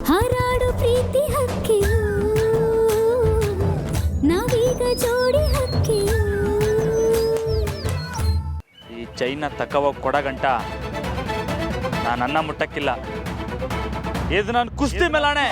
ಹಾರಾಡು ಪ್ರೀತಿ ಹಕ್ಕಿಯು ನಾವೀಗ ಜೋಡಿ ಹಕ್ಕಿಯು. ಈ ಚೈನ್ನ ತಕ್ಕವಾಗಿ ಕೊಡಗಂಟ ನಾನು ಅನ್ನ ಮುಟ್ಟಕ್ಕಿಲ್ಲ. ಇದು ನಾನು ಕುಸ್ತಿ ಮೇಲಾಣೆ.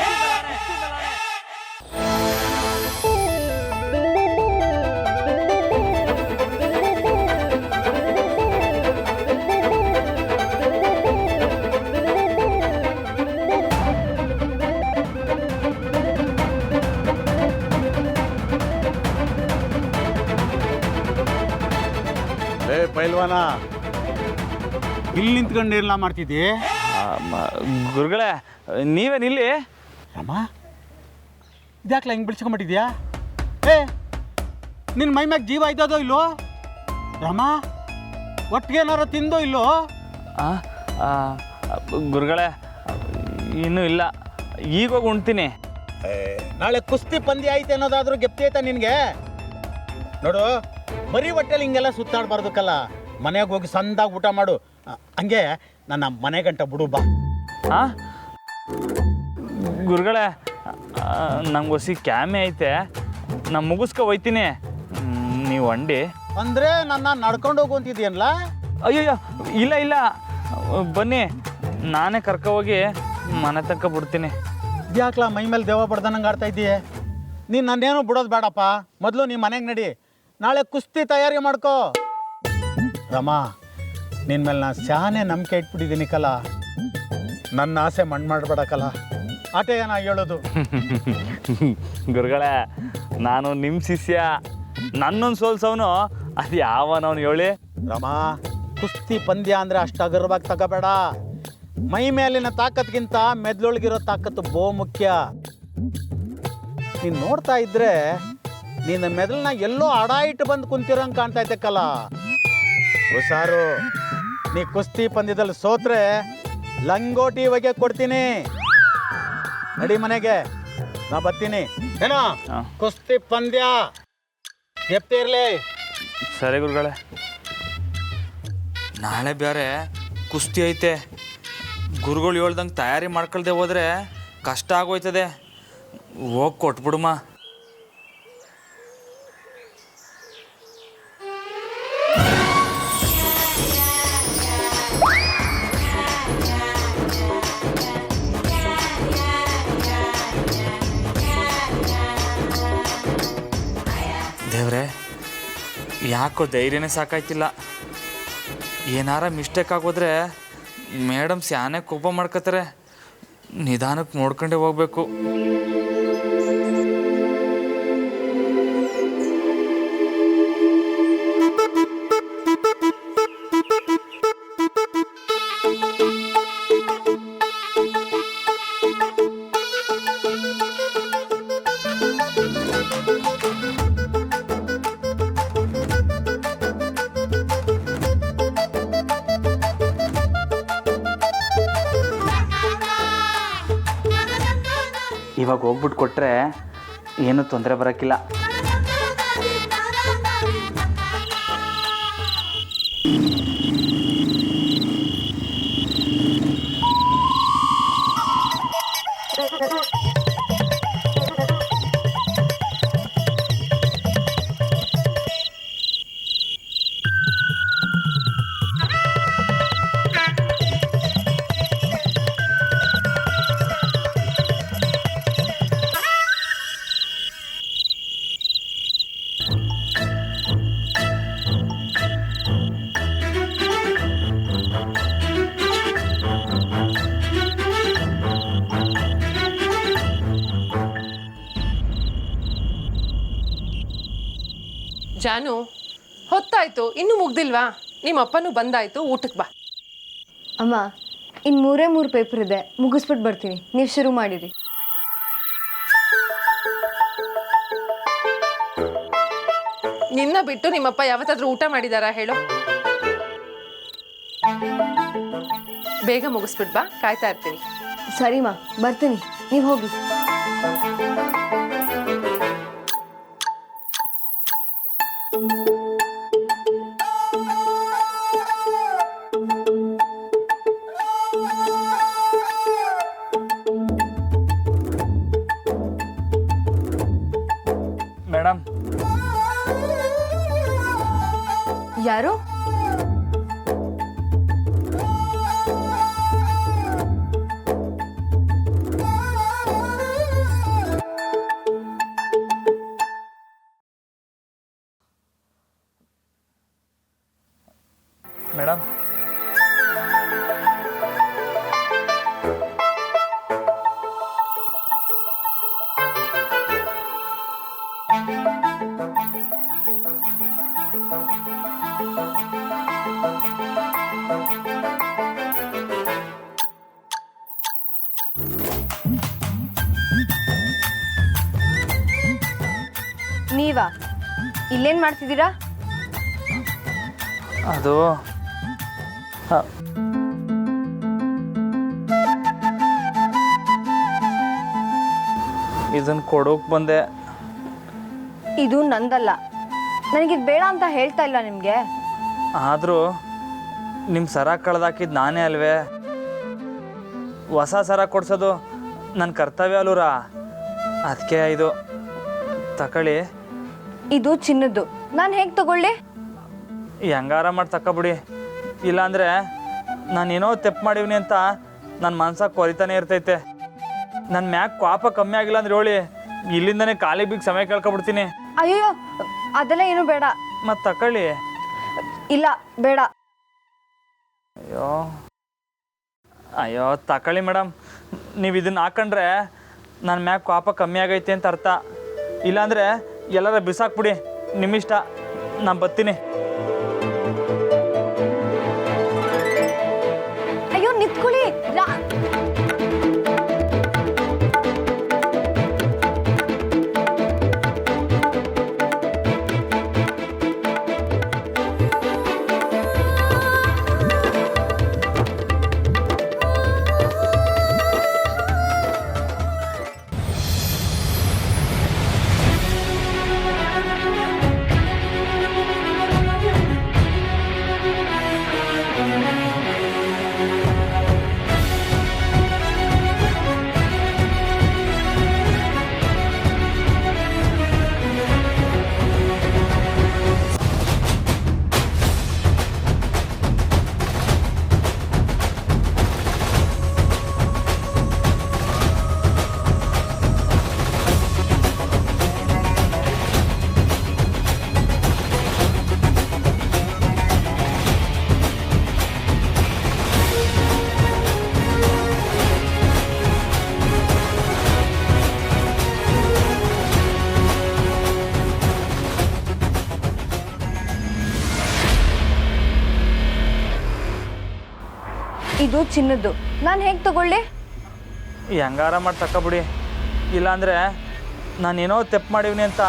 ಪೈಲ್ವಾನ ಇಲ್ಲಿ ನಿಂತ್ಕೊಂಡು ಎಲ್ಲ ಮಾಡ್ತಿದ್ದಿ? ಗುರುಗಳೇ ನೀವೇನಿಲ್ಲಿ? ರಾಮ ಇದ್ಯಾಕ್ಲ ಹಿಂಗೆ ಬಿಡ್ಸ್ಕೊಂಬಿಟ್ಟಿದ್ಯಾ? ನಿನ್ನ ಮೈ ಮ್ಯಾಗ ಜೀವ ಇದ್ದದೋ ಇಲ್ಲೋ? ರಾಮ ಒಟ್ಟಿಗೆ ಏನಾರು ತಿಂದೋ ಇಲ್ಲೋ? ಗುರುಗಳೇ ಇನ್ನೂ ಇಲ್ಲ, ಈಗೋಗಿ ಉಣ್ತೀನಿ. ನಾಳೆ ಕುಸ್ತಿ ಪಂದ್ಯ ಐತೆ ಅನ್ನೋದಾದ್ರೂ ಗೆಪ್ತಿ ಐತಾ ನಿನಗೆ? ನೋಡು, ಬರೀ ಹೊಟ್ಟೆಲಿ ಹಿಂಗೆಲ್ಲ ಸುತ್ತಾಡಬಾರ್ದಕ್ಕಲ್ಲ. ಮನೆಗೆ ಹೋಗಿ ಸಂದಾಗ ಊಟ ಮಾಡು. ಹಂಗೆ ನನ್ನ ಮನೆ ಗಂಟ ಬಿಡು ಬಾ. ಗುರುಗಳೇ ನಂಗೆ ಹೊಸಿ ಕ್ಯಾಮೆ ಐತೆ, ನಾನು ಮುಗಿಸ್ಕೊ ಹೋಯ್ತೀನಿ. ನೀವು ಅಂಡಿ ಅಂದರೆ ನನ್ನ ನಡ್ಕೊಂಡು ಹೋಗು ಅಂತಿದ್ದೀಯಲ್ಲ? ಅಯ್ಯಯ್ಯೋ ಇಲ್ಲ ಇಲ್ಲ, ಬನ್ನಿ ನಾನೇ ಕರ್ಕೊ ಹೋಗಿ ಮನೆ ತನಕ ಬಿಡ್ತೀನಿ. ಇದ್ಯಾಕ್ಲ ಮೈ ಮೇಲೆ ದೇವ ಬಡ್ದಂಗೆ ಆಡ್ತಾ ಇದ್ದೀಯ? ನೀನು ನನ್ನೇನು ಬಿಡೋದು ಬೇಡಪ್ಪ. ಮೊದಲು ನೀ ಮನೆಗೆ ನಡಿ, ನಾಳೆ ಕುಸ್ತಿ ತಯಾರಿ ಮಾಡ್ಕೋ. ರಮ, ನಿನ್ನ ಮೇಲೆ ನಾನು ಶಾನೆ ನಂಬಿಕೆ ಇಟ್ಬಿಟ್ಟಿದ್ದೀನಿ ಕಲ. ನನ್ನ ಆಸೆ ಮಣ್ಣು ಮಾಡಬೇಡಕಲ್ಲ, ಆಟೆ ನಾ ಹೇಳೋದು. ಗುರುಗಳೇ ನಾನು ನಿಮ್ಮ ಶಿಷ್ಯ, ನನ್ನೊಂದು ಸೋಲ್ಸವನು ಅದು ಯಾವನವನು ಹೇಳಿ? ರಮ, ಕುಸ್ತಿ ಪಂದ್ಯ ಅಂದರೆ ಅಷ್ಟು ಅಗರವಾಗಿ ತಗೋಬೇಡ. ಮೈ ಮೇಲಿನ ತಾಕತ್ಗಿಂತ ಮೆದ್ಲೊಳಗಿರೋ ತಾಕತ್ತು ಬಹು ಮುಖ್ಯ. ನೀನು ನೋಡ್ತಾ ಇದ್ರೆ ನಿನ್ನ ಮೆದಳನ್ನ ಎಲ್ಲೋ ಅಡ ಇಟ್ಟು ಬಂದು ಕುಂತಿರಂಗೆ ಕಾಣ್ತಾ ಇದ್ದಕ್ಕಲ್ಲ. ಹುಷಾರು, ನೀ ಕುಸ್ತಿ ಪಂದ್ಯದಲ್ಲಿ ಸೋತ್ರೆ ಲಂಗೋಟಿ ಹೊಗೆ ಕೊಡ್ತೀನಿ. ನಡಿ ಮನೆಗೆ, ನಾ ಬರ್ತೀನಿ. ಏನೋ ಕುಸ್ತಿ ಪಂದ್ಯ ಗೆಪ್ತಿ ಇರಲಿ. ಸರಿ ಗುರುಗಳೇ. ನಾಳೆ ಬೇರೆ ಕುಸ್ತಿ ಐತೆ. ಗುರುಗಳು ಹೇಳ್ದಂಗೆ ತಯಾರಿ ಮಾಡ್ಕೊಳ್ದೆ ಹೋದ್ರೆ ಕಷ್ಟ ಆಗೋಯ್ತದೆ. ಹೋಗಿ ಕೊಟ್ಬಿಡುಮ್ಮ. ದೇವ್ರೆ, ಯಾಕೋ ಧೈರ್ಯನೇ ಸಾಕಾಯ್ತಿಲ್ಲ. ಏನಾರ ಮಿಸ್ಟೇಕ್ ಆಗೋದ್ರೆ ಮೇಡಮ್ ಸ್ಯಾನೆ ಕೋಪ ಮಾಡ್ಕೋತಾರೆ. ನಿಧಾನಕ್ಕೆ ನೋಡ್ಕೊಂಡೇ ಹೋಗ್ಬೇಕು. ಇವಾಗ ಹೋಗ್ಬಿಟ್ಟು ಕೊಟ್ಟರೆ ಏನೂ ತೊಂದರೆ ಬರೋಕ್ಕಿಲ್ಲ. ಜಾನು, ಹೊತ್ತಾಯ್ತು, ಇನ್ನೂ ಮುಗ್ದಿಲ್ವಾ? ನಿಮ್ಮ ಅಪ್ಪನೂ ಬಂದಾಯ್ತು, ಊಟಕ್ಕೆ ಬಾ. ಅಮ್ಮ, ಇನ್ನು 3 ಪೇಪರ್ ಇದೆ, ಮುಗಿಸ್ಬಿಟ್ಟು ಬರ್ತೀನಿ. ನೀವು ಶುರು ಮಾಡಿರಿ. ನಿನ್ನ ಬಿಟ್ಟು ನಿಮ್ಮಪ್ಪ ಯಾವತ್ತಾದ್ರೂ ಊಟ ಮಾಡಿದಾರಾ ಹೇಳು? ಬೇಗ ಮುಗಿಸ್ಬಿಟ್ಟು ಬಾ, ಕಾಯ್ತಾ ಇರ್ತೀನಿ. ಸರಿಮಾ, ಬರ್ತೀನಿ, ನೀವು ಹೋಗಿ. ಯಾರು? ಮೇಡಮ್, ನೀವಾ? ಇಲ್ಲೇನು ಮಾಡ್ತಿದ್ದೀರಾ? ಅದು ಇದನ್ನು ಕೊಡೋಕೆ ಬಂದೆ. ಇದು ನಂದಲ್ಲ. ನನಗಿದು ಬೇಡ ಅಂತ ಹೇಳ್ತಾ ಇಲ್ಲ ನಿಮಗೆ. ಆದರೂ ನಿಮ್ಮ ಸರ ಕಳೆದಾಕಿದ್ದು ನಾನೇ ಅಲ್ವೇ? ಹೊಸ ಸರ ಕೊಡ್ಸೋದು ನನ್ನ ಕರ್ತವ್ಯ ಅಲ್ಲೂರ. ಅದಕ್ಕೆ ಇದು ತಗೊಳ್ಳಿ. ಇದು ಚಿನ್ನದ್ದು. ನಾನು ಹೇಗೆ ತಗೊಳ್ಳಿ? ಹೆಂಗಾರ ಮಾಡಿ ತಗೊಬಿಡಿ. ಇಲ್ಲಾಂದರೆ ನಾನೇನೋ ತೆಪ್ಪು ಮಾಡೀನಿ ಅಂತ ನನ್ನ ಮನ್ಸಾಗ ಕೊರಿತಾನೆ ಇರ್ತೈತೆ. ನನ್ನ ಮ್ಯಾಗ ಕೋಪ ಕಮ್ಮಿ ಆಗಿಲ್ಲ ಅಂದ್ರೆ ಹೇಳಿ, ಇಲ್ಲಿಂದನೇ ಖಾಲಿ ಬಿಗ್ ಸಮಯ ಕೇಳ್ಕೊಬಿಡ್ತೀನಿ. ಅಯ್ಯೋ, ಅದೆಲ್ಲ ಏನು ಬೇಡ. ಮತ್ತು ತಗೊಳ್ಳಿ. ಇಲ್ಲ, ಬೇಡ. ಅಯ್ಯೋ ಅಯ್ಯೋ ತಗೊಳ್ಳಿ ಮೇಡಮ್. ನೀವು ಇದನ್ನು ಹಾಕೊಂಡ್ರೆ ನನ್ನ ಮ್ಯಾಗ ಕೋಪ ಕಮ್ಮಿ ಆಗೈತೆ ಅಂತ ಅರ್ಥ. ಇಲ್ಲಾಂದರೆ ಎಲ್ಲರ ಬಿಸಾಕ್ಬಿಡಿ, ನಿಮ್ಮಿಷ್ಟ. ನಾನು ಬರ್ತೀನಿ. ಅಯ್ಯೋ ನಿಂತ್ಕೊಳ್ಳಿ. ಇದು ಚಿನ್ನದ್ದು. ನಾನು ಹೇಗೆ ತಗೊಳ್ಳಿ? ಹೆಂಗಾರ ಮಾಡಿ ತಗೊಬಿಡಿ. ಇಲ್ಲಾಂದರೆ ನಾನೇನೋ ತೆಪ್ಪು ಮಾಡೀನಿ ಅಂತ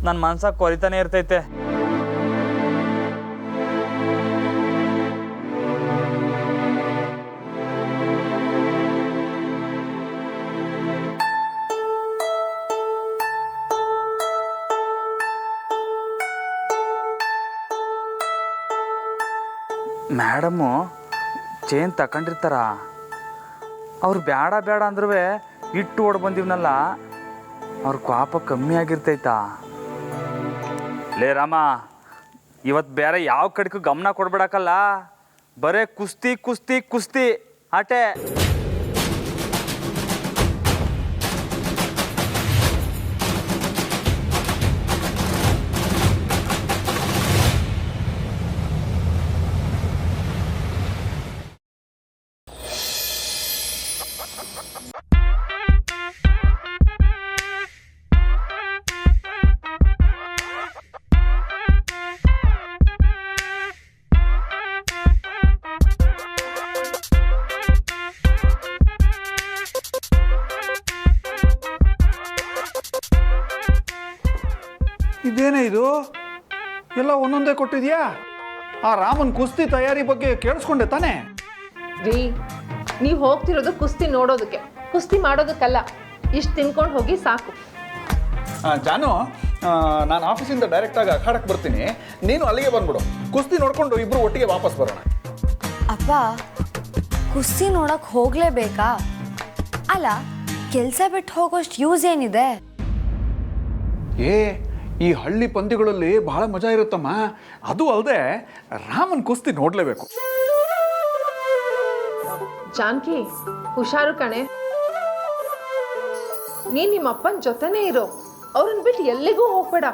ನನ್ನ ಮನ್ಸಾಗ ಕೊರಿತಾನೆ ಇರ್ತೈತೆ. ಮೇಡಮ್ಮು ಚೇನ್ ತಗೊಂಡಿರ್ತಾರ. ಅವ್ರು ಬೇಡ ಬೇಡ ಅಂದ್ರೂ ಇಟ್ಟು ಓಡ್ ಬಂದಿವ್ನಲ್ಲ, ಅವ್ರ ಕೋಪ ಕಮ್ಮಿ ಆಗಿರ್ತೈತಾ? ಲೇ ರಾಮ, ಇವತ್ತು ಬೇರೆ ಯಾವ ಕಡೆಗೂ ಗಮನ ಕೊಡ್ಬಿಡಕ್ಕಲ್ಲ. ಬರೇ ಕುಸ್ತಿ ಕುಸ್ತಿ ಕುಸ್ತಿ ಆಟೆ. ಇದೇನೇ ಇದು? ಎಲ್ಲ ಒಂದೊಂದೇ ಕೊಟ್ಟಿದ್ಯಾ? ಆ ರಾಮನ್ ಕುಸ್ತಿ ತಯಾರಿ ಬಗ್ಗೆ ಕೇಳಿಸ್ಕೊಂಡೆ ತಾನೇ? ರೀ, ನೀವು ಹೋಗ್ತಿರೋದು ಕುಸ್ತಿ ನೋಡೋದಕ್ಕೆ, ಕುಸ್ತಿ ಮಾಡೋದಕ್ಕಲ್ಲ. ಇಷ್ಟು ತಿನ್ಕೊಂಡು ಹೋಗಿ ಸಾಕು. ಜಾನು, ನಾನು ಆಫೀಸಿಂದ ಡೈರೆಕ್ಟಾಗಿ ಅಖಾಡಕ್ಕೆ ಬರ್ತೀನಿ, ನೀನು ಅಲ್ಲಿಗೆ ಬಂದ್ಬಿಡು. ಕುಸ್ತಿ ನೋಡ್ಕೊಂಡು ಇಬ್ರು ಒಟ್ಟಿಗೆ ವಾಪಸ್ ಬರೋಣ. ಅಪ್ಪ, ಕುಸ್ತಿ ನೋಡಕ್ ಹೋಗ್ಲೇಬೇಕಾ? ಅಲ್ಲ, ಕೆಲಸ ಬಿಟ್ಟು ಹೋಗೋಷ್ಟು ಯೂಸ್ ಏನಿದೆ? ಈ ಹಳ್ಳಿ ಪಂದ್ಯಗಳಲ್ಲಿ ಬಹಳ ಮಜಾ ಇರುತ್ತಮ್ಮ. ಅದು ಅಲ್ಲದೆ ರಾಮನ್ ಕುಸ್ತಿ ನೋಡಲೇಬೇಕು. ಜಾನಕಿ, ಹುಷಾರು ಕಣೆ. ನೀನ್ ನಿಮ್ಮ ಅಪ್ಪನ ಜೊತೆನೇ ಇರೋ, ಅವ್ರನ್ನ ಬಿಟ್ಟು ಎಲ್ಲಿಗೂ ಹೋಗ್ಬೇಡ.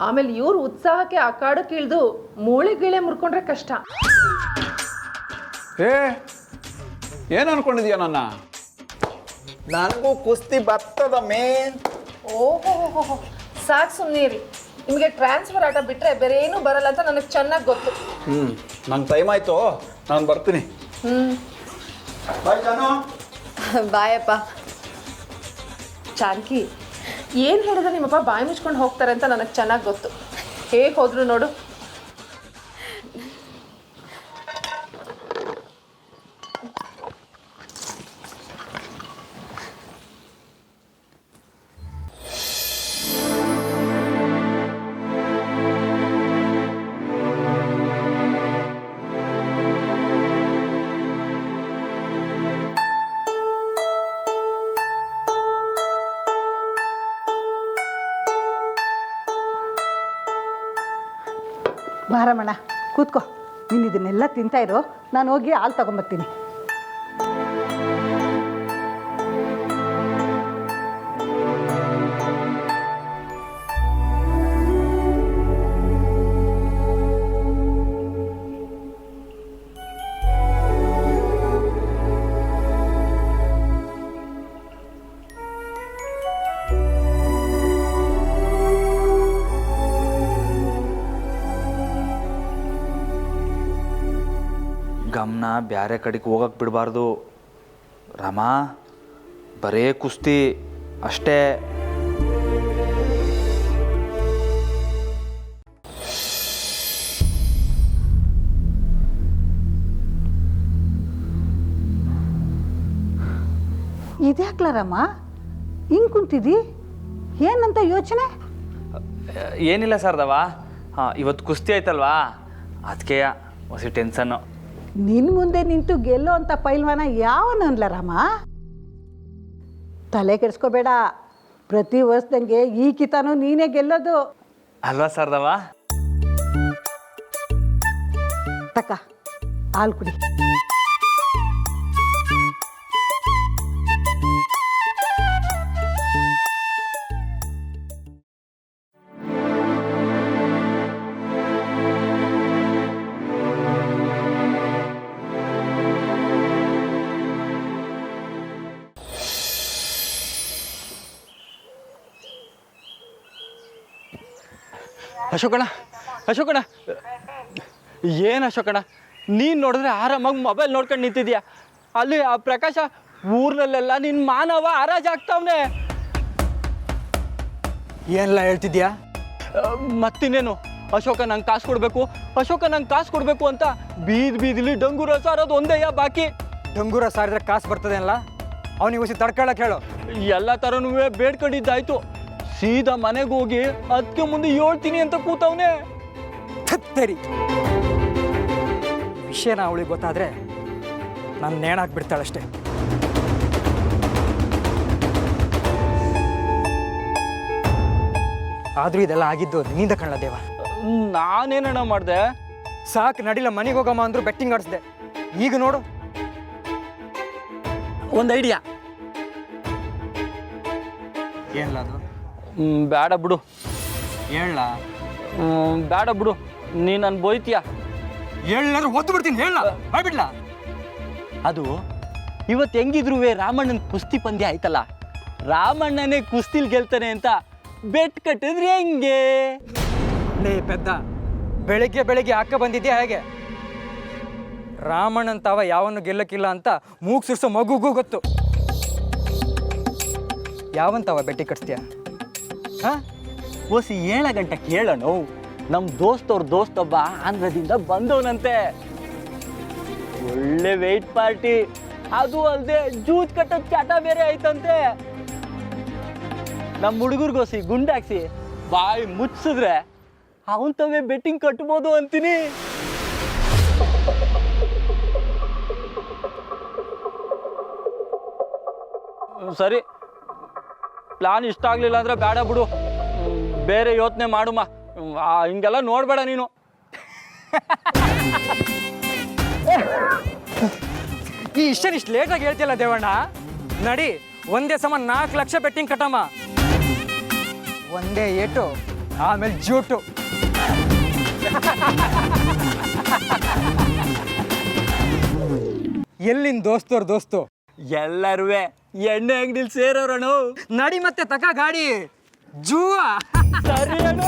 ಆಮೇಲೆ ಇವ್ರ ಉತ್ಸಾಹಕ್ಕೆ ಅಕ್ಕಾಡಕ್ಕೆ ಇಳ್ದು ಮೂಳೆ ಗೀಳೆ ಮುರ್ಕೊಂಡ್ರೆ ಕಷ್ಟ. ಏನು ಅನ್ಕೊಂಡಿದ್ಯಾ ನನ್ನ? ನನಗೂ ಕುಸ್ತಿ ಬರ್ತದ ಮೇನ್. ಓಹೋ, ಸಾಕು ಸುಮ್ಮನೆ ಇರಿ. ನಿಮಗೆ ಟ್ರಾನ್ಸ್ಫರ್ ಆಟ ಬಿಟ್ರೆ ಬೇರೆ ಏನೂ ಬರಲ್ಲ ಅಂತ ನನಗೆ ಚೆನ್ನಾಗಿ ಗೊತ್ತು. ನಂಗೆ ಟೈಮ್ ಆಯ್ತು, ನಾನು ಬರ್ತೀನಿ. ಬಾಯ್ ಜಾನು. ಬಾಯಪ್ಪ. ಜಾನಕಿ, ಏನು ಹೇಳಿದ್ರೆ ನಿಮ್ಮಪ್ಪ ಬಾಯಿ ಮುಚ್ಕೊಂಡು ಹೋಗ್ತಾರೆ ಅಂತ ನನಗೆ ಚೆನ್ನಾಗಿ ಗೊತ್ತು. ಹೇಗೆ ಹೋದ್ರು ನೋಡು. ಬಾರಮ್ಮಣ್ಣ, ಕೂತ್ಕೋ. ನೀನು ಇದನ್ನೆಲ್ಲ ತಿಂತಾ ಇರೋ, ನಾನು ಹೋಗಿ ಹಾಲು ತಗೊಂಬರ್ತೀನಿ. ಗಮನ ಬ್ಯಾರೆ ಕಡೆಗೆ ಹೋಗಕ್ಕೆ ಬಿಡಬಾರ್ದು ರಾಮ. ಬರೇ ಕುಸ್ತಿ ಅಷ್ಟೇ. ಇದ್ಯಾಕ್ಲಾರಮ್ಮ ಹಿಂಗೆ ಕುಂತಿದ್ದಿ? ಏನಂತ ಯೋಚನೆ? ಏನಿಲ್ಲ ಸರ್ದವ, ಇವತ್ತು ಕುಸ್ತಿ ಆಯ್ತಲ್ವಾ, ಅದಕ್ಕೆ ಹೊಸ ಟೆನ್ಷನ್ನು. ನಿನ್ನ ಮುಂದೆ ನಿಂತು ಗೆಲ್ಲೋ ಅಂತ ಪೈಲ್ವಾನ ಯಾವನಲ್ಲ ರಾಮ. ತಲೆ ಕೆಡಿಸ್ಕೋಬೇಡ, ಪ್ರತಿ ವರ್ಷದಂಗೆ ಈ ಕಿತಾನು ನೀನೇ ಗೆಲ್ಲೋದು ಅಲ್ವಾ ಸರ್ದವ? ತಕ್ಕ ಹಾಲು ಕುಡಿ. ಅಶೋಕಣ್ಣ, ಅಶೋಕಣ್ಣ, ಏನು ಅಶೋಕಣ್ಣ, ನೀನು ನೋಡಿದ್ರೆ ಆರಾಮಾಗಿ ಮೊಬೈಲ್ ನೋಡ್ಕೊಂಡು ನಿಂತಿದ್ಯಾ. ಅಲ್ಲಿ ಆ ಪ್ರಕಾಶ ಊರ್ನಲ್ಲೆಲ್ಲ ನಿನ್ನ ಮಾನವ ಹರಾಜಾಗ್ತಾವನೆ. ಏನೆಲ್ಲ ಹೇಳ್ತಿದ್ಯಾ? ಮತ್ತಿನ್ನೇನು, ಅಶೋಕ ನಂಗೆ ಕಾಸು ಕೊಡಬೇಕು, ಅಶೋಕ ನಂಗೆ ಕಾಸು ಕೊಡಬೇಕು ಅಂತ ಬೀದಿಲಿ ಡಂಗೂರ ಸಾರೋದು ಒಂದೇಯ ಬಾಕಿ. ಡಂಗೂರ ಸಾರಿದ್ರೆ ಕಾಸು ಬರ್ತದೆ ಅಲ್ಲ, ಅವನಿಗೆ ಹೊಸಿ ತಡ್ಕೊಳ್ಳೋಕೆ ಹೇಳು. ಎಲ್ಲ ಥರನೂ ಬೇಡ್ಕೊಂಡಿದ್ದಾಯ್ತು. ಸೀದಾ ಮನೆಗೆ ಹೋಗಿ ಅದಕ್ಕೆ ಮುಂದೆ ಹೇಳ್ತೀನಿ ಅಂತ ಕೂತವನೇ. ಥತ್ತರಿ ವಿಷಯನ ಅವಳಿಗೆ ಗೊತ್ತಾದರೆ ನಾನು ನೇಣಾಕ್ಬಿಡ್ತಾಳಷ್ಟೇ. ಆದರೂ ಇದೆಲ್ಲ ಆಗಿದ್ದು ನಿನ್ನಿಂದ ಕಣ್ಣ ದೇವ. ನಾನೇನಣ್ಣ ಮಾಡಿದೆ? ಸಾಕು ನಡಿಲ್ಲ, ಮನೆಗೆ ಹೋಗಮ್ಮ ಅಂದ್ರು ಬೆಟ್ಟಿಂಗ್ ಆಡಿಸ್ದೆ. ಈಗ ನೋಡು, ಒಂದು ಐಡಿಯಾ. ಏನಿಲ್ಲ ಅದು. ಬೇಡ ಬಿಡು. ಹೇಳ. ಬೇಡ ಬಿಡು, ನೀ ನಾನು ಬೋಯ್ತೀಯ. ಹೇಳಾದ್ರೂ ಒದ್ದು ಬಿಡ್ತೀನಿ, ಹೇಳ ಮಾಡ್ಬಿಡ್ಲಾ. ಅದು ಇವತ್ತು ಹೆಂಗಿದ್ರು ರಾಮಣ್ಣನ ಕುಸ್ತಿ ಪಂದ್ಯ ಆಯ್ತಲ್ಲ, ರಾಮಣ್ಣನೇ ಕುಸ್ತಿಲ್ ಗೆಲ್ತಾನೆ ಅಂತ ಬೆಟ್ ಕಟ್ಟಿದ್ರೆ ಹೆಂಗೆ? ಲೇ ಪೆದ್ದ, ಬೆಳಿಗ್ಗೆ ಹಾಕ ಬಂದಿದ್ಯಾ ಹೇಗೆ? ರಾಮಣ್ಣಂತವ ಯಾವನ್ನು ಗೆಲ್ಲಕ್ಕಿಲ್ಲ ಅಂತ ಮೂಗು ಸುರ್ಸೋ ಮಗುಗೂ ಗೊತ್ತು. ಯಾವಂತವ ಬೆಟ್ಟಿ ಕಟ್ಸ್ತೀಯ? ಹಾಂ, ಓಸಿ 7 ಗಂಟೆ ಕೇಳೋಣ. ನಮ್ಮ ದೋಸ್ತೊಬ್ಬ ಆಂಧ್ರದಿಂದ ಬಂದವನಂತೆ. ಒಳ್ಳೆ ವೆಯ್ಟ್ ಪಾರ್ಟಿ, ಅದು ಅಲ್ಲದೆ ಜೂಜ್ ಕಟ್ಟೋದು ಚಟ ಬೇರೆ ಆಯ್ತಂತೆ. ನಮ್ಮ ಹುಡುಗರಿಗೋಸಿ ಗುಂಡಾಕ್ಸಿ ಬಾಯಿ ಮುಚ್ಚಿಸಿದ್ರೆ ಅವಂತವೇ ಬೆಟ್ಟಿಂಗ್ ಕಟ್ಬೋದು ಅಂತೀನಿ. ಸರಿ, ಪ್ಲಾನ್ ಇಷ್ಟ ಆಗಲಿಲ್ಲ ಅಂದರೆ ಬೇಡ ಬಿಡು, ಬೇರೆ ಯೋಚನೆ ಮಾಡುಮ್ಮ. ಹಿಂಗೆಲ್ಲ ನೋಡಬೇಡ ನೀನು. ಈ ಇಷ್ಟು ಲೇಟಾಗಿ ಹೇಳ್ತಿಲ್ಲ ದೇವಣ್ಣ. ನಡಿ, ಒಂದೇ ಸಮ 4 ಲಕ್ಷ ಬೆಟ್ಟಿಂಗ್ ಕಟ್ಟಮ್ಮ. ಒಂದೇ ಏಟು, ಆಮೇಲೆ ಜೂಟು. ಎಲ್ಲಿನ ದೋಸ್ತು ಎಲ್ಲರೂ ಎಣ್ಣೆ ಅಂಗಡಿಲಿ ಸೇರೋರಣ. ನಡಿ ಮತ್ತೆ ತಕ ಗಾಡಿ ಜೂವ. ಸರಿ ಅಣ್ಣ.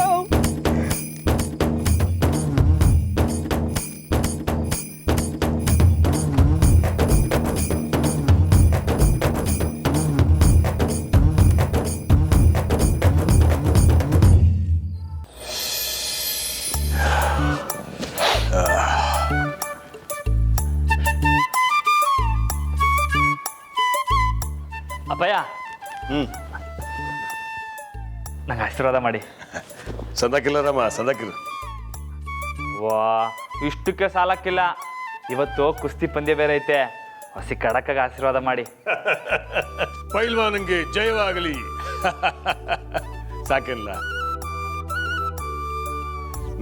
ಅಪ್ಪಯ್ಯ, ನಂಗೆ ಆಶೀರ್ವಾದ ಮಾಡಿ. ಸಂದಕ್ಕಿಲ್ಲ ರಾಮ, ಸಂದಕ್ಕಿಲ್ಲ. ವಾ, ಇಷ್ಟಕ್ಕೆ ಸಾಲಕ್ಕಿಲ್ಲ. ಇವತ್ತು ಕುಸ್ತಿ ಪಂದ್ಯ ಬೇರೆ ಐತೆ, ಹೊಸಿ ಕಡಕಾಗ ಆಶೀರ್ವಾದ ಮಾಡಿ. ಪೈಲ್ವಾನಂಗೆ ಜಯವಾಗಲಿ. ಸಾಕಿಲ್ಲ.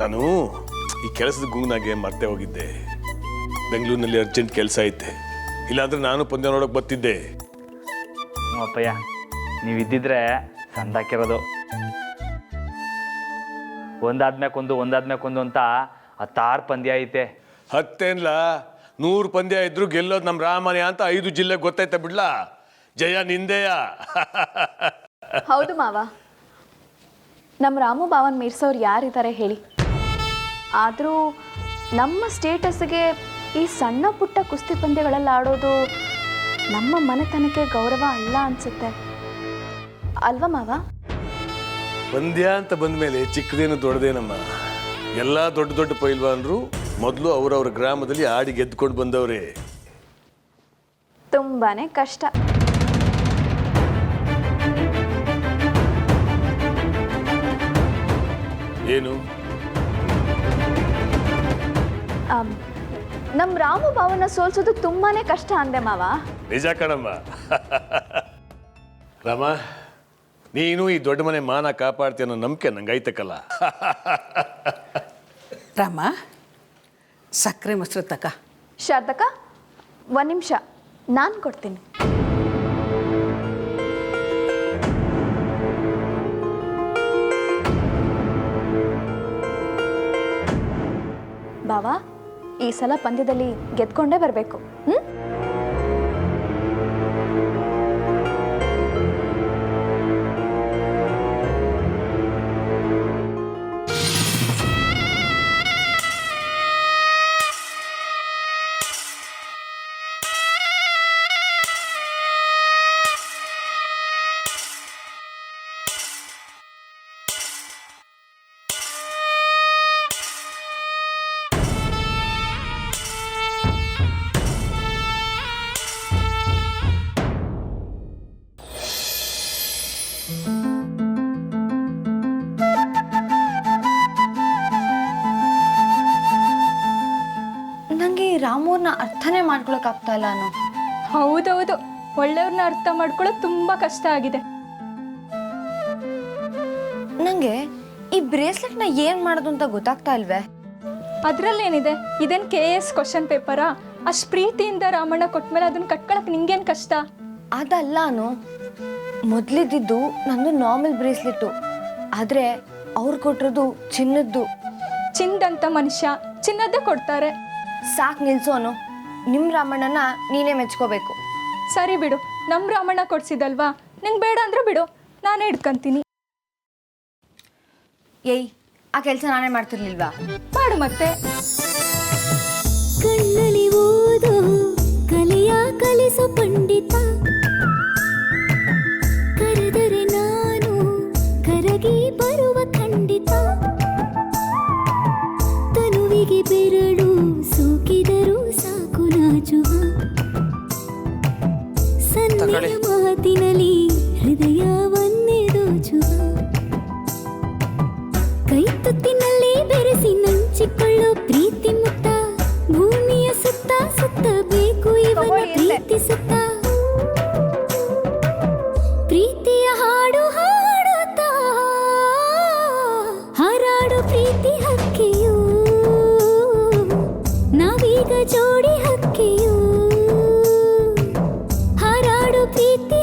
ನಾನು ಈ ಕೆಲಸದ ಗುಂಗ್ನಾಗೆ ಮರ್ತೆ ಹೋಗಿದ್ದೆ. ಬೆಂಗಳೂರಿನಲ್ಲಿ ಅರ್ಜೆಂಟ್ ಕೆಲಸ ಐತೆ, ಇಲ್ಲಾಂದ್ರೆ ನಾನು ಪಂದ್ಯ ನೋಡೋಕೆ ಬರ್ತಿದ್ದೆ. ಅಪ್ಪಯ್ಯ, ನೀವಿದ್ದಿದ್ರೆ ಸಂದಾಕಿರೋದು. ಒಂದಾದ್ಮ್ಯಾಕೊಂದು ಅಂತ 6 ಪಂದ್ಯ ಐತೆ. 10 100 ಪಂದ್ಯ ಇದ್ರು ಗೆಲ್ಲೋದು ನಮ್ಮ ರಾಮನೆ ಅಂತ 5 ಜಿಲ್ಲೆ ಗೊತ್ತೈತೆ ಬಿಡ್ಲಾ. ಜಯ ನಿಂದೆಯ. ಹೌದು ಮಾವ, ನಮ್ಮ ರಾಮು ಬಾವನ್ ಮೀರ್ಸೋರು ಯಾರಿದ್ದಾರೆ ಹೇಳಿ. ಆದರೂ ನಮ್ಮ ಸ್ಟೇಟಸ್ಗೆ ಈ ಸಣ್ಣ ಪುಟ್ಟ ಕುಸ್ತಿ ಪಂದ್ಯಗಳೆಲ್ಲ ಆಡೋದು ನಮ್ಮ ಮನೆತನಕ್ಕೆ ಗೌರವ ಅಲ್ಲ ಅನ್ಸುತ್ತೆ ಅಲ್ವಾ ಮಾವ? ಪಂದ್ಯ ಅಂತ ಬಂದ್ಮೇಲೆ ಚಿಕ್ಕದೇನು ದೊಡ್ಡದೇನಮ್ಮ. ಎಲ್ಲ ದೊಡ್ಡ ದೊಡ್ಡ ಪೈಲ್ವಾನರು ಮೊದಲು ಅವರವ್ರ ಗ್ರಾಮದಲ್ಲಿ ಆಡಿ ಗೆದ್ದುಕೊಂಡು ಬಂದವ್ರೆ. ತುಂಬಾನೇ ಕಷ್ಟ. ಏನು? ನಮ್ಮ ರಾಮು ಬಾವನ್ನ ಸೋಲ್ಸೋದು ತುಂಬಾನೇ ಕಷ್ಟ ಅಂದೆ ಮಾವ. ನಿಜ ಕಣಮ್ಮ. ರಾಮ, ನೀನು ಈ ದೊಡ್ಡ ಮನೆ ಮಾನ ಕಾಪಾಡ್ತೀಯ ಅನ್ನೋ ನಂಬಿಕೆ ನಂಗೆ ಐತಕ್ಕಲ್ಲ. ರಾಮ, ಸಕ್ಕರೆ ಮೊಸರು ತಕ. ಶಾರದಕ್ಕ, 1 ನಿಮಿಷ, ನಾನು ಕೊಡ್ತೀನಿ. ಬಾವಾ, ಈ ಸಲ ಪಂದ್ಯದಲ್ಲಿ ಗೆದ್ಕೊಂಡೇ ಬರಬೇಕು. ನಂಗೆ ರಾಮೂರ್ನ ಅರ್ಥನೇ ಮಾಡ್ಕೊಳಕ್ಕಾಗ್ತಾ ಇಲ್ಲ ಅನ್ನೋ. ಹೌದೌದು, ಒಳ್ಳೆಯವ್ರನ್ನ ಅರ್ಥ ಮಾಡ್ಕೊಳ್ಳೋದು ತುಂಬಾ ಕಷ್ಟ ಆಗಿದೆ. ನಂಗೆ ಈ ಬ್ರೇಸ್ಲೆಟ್ನ ಏನ್ ಮಾಡೋದು ಅಂತ ಗೊತ್ತಾಗ್ತಾ ಇಲ್ವೇ. ಅದ್ರಲ್ಲೇನಿದೆ, ಇದೇನು KS ಕ್ವಶನ್ ಪೇಪರಾ? ಅಷ್ಟು ಪ್ರೀತಿಯಿಂದ ರಾಮಣ್ಣ ಕೊಟ್ಮೇಲೆ ಅದನ್ನ ಕಟ್ಕೊಳಕ್ ನಿಂಗೇನು ಕಷ್ಟ? ಅದಲ್ಲ ಅನು, ಮೊದಲಿದ್ದು ನಂದು ನಾರ್ಮಲ್ ಬ್ರೇಸ್ಲೆಟ್ಟು, ಆದರೆ ಅವ್ರು ಕೊಟ್ಟಿರೋದು ಚಿನ್ನದ್ದು. ಚಿನ್ನದಂತ ಮನುಷ್ಯ ಚಿನ್ನದ್ದೇ ಕೊಡ್ತಾರೆ. ಸಾಕು ನಿಲ್ಸು ಅನು, ನಿಮ್ಮ ರಾಮಣ್ಣನ ನೀನೇ ಮೆಚ್ಕೋಬೇಕು. ಸರಿ ಬಿಡು, ನಮ್ಮ ರಾಮಣ್ಣ ಕೊಡ್ಸಿದಲ್ವಾ, ನಿಂಗೆ ಬೇಡ ಅಂದ್ರೆ ಬಿಡು, ನಾನೇ ಇಟ್ಕೊಂತೀನಿ. ಏಯ್, ಆ ಕೆಲಸ ನಾನೇ ಮಾಡ್ತಿರ್ಲಿಲ್ವಾ? ಮಾಡು ಮತ್ತೆ. ಕಣ್ಣಲ್ಲಿ ಓದೋ ಕಲೆಯ ಕಲಿಸೋ ಪಂಡಿತ, ಕರೆದರೆ ನಾನು ಕರಗಿ ಬರುವ ಖಂಡಿತ. ತನುವಿಗೆ ಬೆರಳು ಸೋಕಿದರೂ ಸಾಕು ನಾಚುವ, ಸನ್ನೆಯ ಮಾತಿನಲ್ಲಿ ಹೃದಯವನ್ನೇ ದೋಚುವ. ಕೈ ತುತ್ತಿನಲ್ಲಿ ಬೆರೆಸಿ ನಂಚಿಕೊಳ್ಳೋ ಪ್ರೀತಿ ಮುತ್ತ, ಭೂಮಿಯ ಸುತ್ತ ಸುತ್ತಬೇಕು ಇವನ ಪ್ರೀತಿ ಸುತ್ತ. ಪ್ರೀತಿಯ ಹಾಡು ಪ್ರೀತಿ